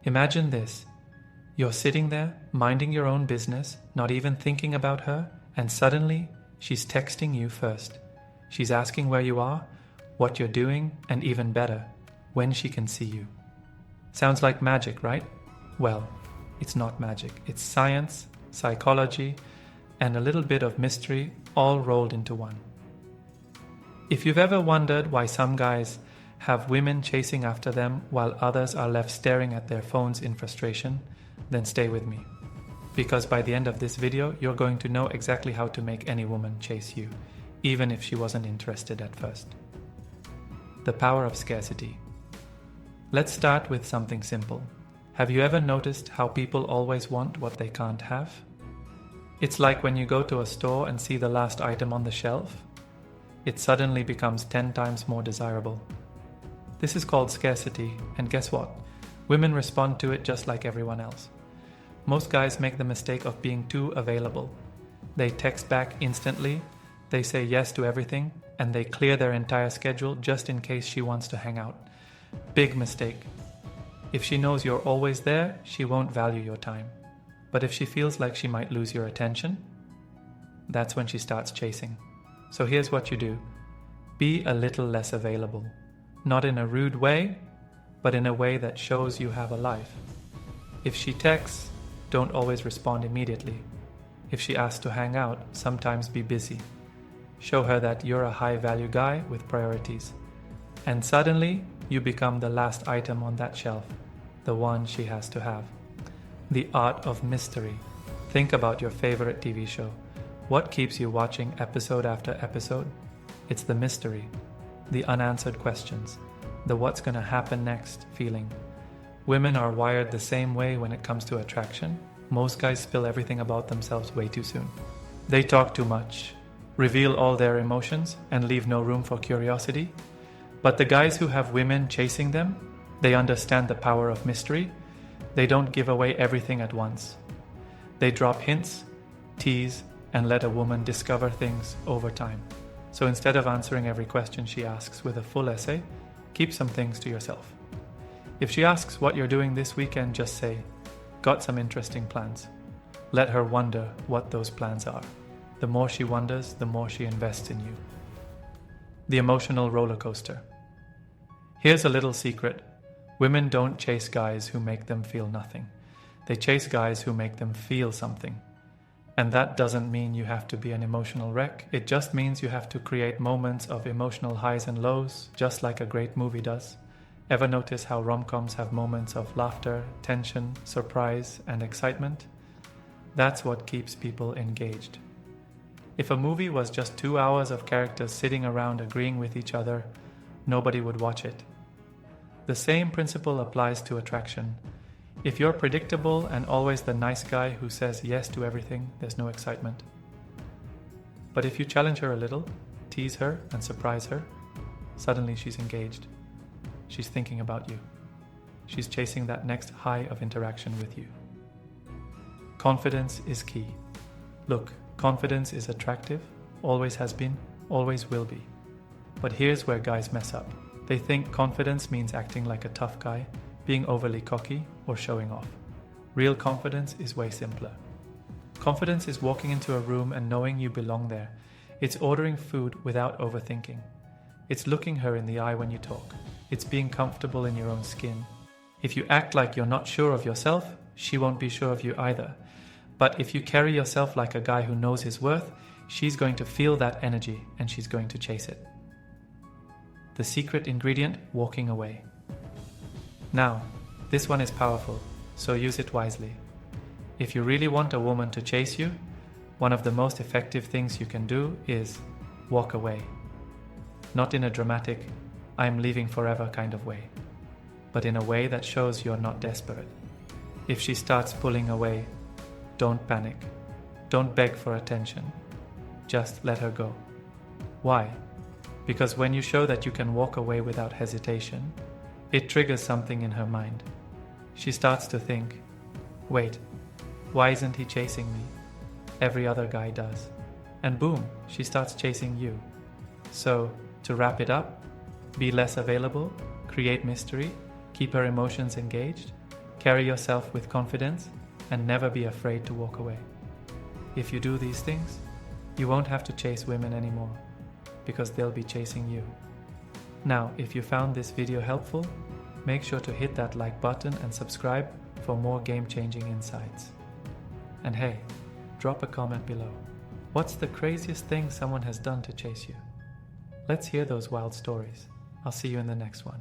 Imagine this. You're sitting there, minding your own business, not even thinking about her, and suddenly she's texting you first. She's asking where you are, what you're doing, and even better, when she can see you. Sounds like magic, right? Well, it's not magic. It's science, psychology, and a little bit of mystery all rolled into one. If you've ever wondered why some guys have women chasing after them while others are left staring at their phones in frustration, then stay with me. Because by the end of this video, you're going to know exactly how to make any woman chase you, even if she wasn't interested at first. The power of scarcity. Let's start with something simple. Have you ever noticed how people always want what they can't have? It's like when you go to a store and see the last item on the shelf. It suddenly becomes 10 times more desirable. This is called scarcity, and guess what? Women respond to it just like everyone else. Most guys make the mistake of being too available. They text back instantly, they say yes to everything, and they clear their entire schedule just in case she wants to hang out. Big mistake. If she knows you're always there, she won't value your time. But if she feels like she might lose your attention, that's when she starts chasing. So here's what you do. Be a little less available. Not in a rude way, but in a way that shows you have a life. If she texts, don't always respond immediately. If she asks to hang out, sometimes be busy. Show her that you're a high-value guy with priorities. And suddenly, you become the last item on that shelf, the one she has to have. The art of mystery. Think about your favorite TV show. What keeps you watching episode after episode? It's the mystery, the unanswered questions, the what's gonna happen next feeling. Women are wired the same way when it comes to attraction. Most guys spill everything about themselves way too soon. They talk too much, reveal all their emotions, and leave no room for curiosity. But the guys who have women chasing them, they understand the power of mystery. They don't give away everything at once. They drop hints, tease, and let a woman discover things over time. So instead of answering every question she asks with a full essay, keep some things to yourself. If she asks what you're doing this weekend, just say, "Got some interesting plans." Let her wonder what those plans are. The more she wonders, the more she invests in you. The emotional roller coaster. Here's a little secret. Women don't chase guys who make them feel nothing. They chase guys who make them feel something. And that doesn't mean you have to be an emotional wreck. It just means you have to create moments of emotional highs and lows, just like a great movie does. Ever notice how rom-coms have moments of laughter, tension, surprise, and excitement? That's what keeps people engaged. If a movie was just 2 hours of characters sitting around agreeing with each other, nobody would watch it. The same principle applies to attraction. If you're predictable and always the nice guy who says yes to everything, there's no excitement. But if you challenge her a little, tease her and surprise her, suddenly she's engaged. She's thinking about you. She's chasing that next high of interaction with you. Confidence is key. Look, confidence is attractive, always has been, always will be. But here's where guys mess up. They think confidence means acting like a tough guy, being overly cocky, or showing off. Real confidence is way simpler. Confidence is walking into a room and knowing you belong there. It's ordering food without overthinking. It's looking her in the eye when you talk. It's being comfortable in your own skin. If you act like you're not sure of yourself, she won't be sure of you either. But if you carry yourself like a guy who knows his worth, she's going to feel that energy and she's going to chase it. The secret ingredient, walking away. Now, this one is powerful, so use it wisely. If you really want a woman to chase you, one of the most effective things you can do is walk away. Not in a dramatic, "I'm leaving forever" kind of way, but in a way that shows you're not desperate. If she starts pulling away, don't panic. Don't beg for attention. Just let her go. Why? Because when you show that you can walk away without hesitation, it triggers something in her mind. She starts to think, wait, why isn't he chasing me? Every other guy does. And boom, she starts chasing you. So, to wrap it up, be less available, create mystery, keep her emotions engaged. Carry yourself with confidence and never be afraid to walk away. If you do these things, you won't have to chase women anymore, because they'll be chasing you. Now, if you found this video helpful, make sure to hit that like button and subscribe for more game-changing insights. And hey, drop a comment below. What's the craziest thing someone has done to chase you? Let's hear those wild stories. I'll see you in the next one.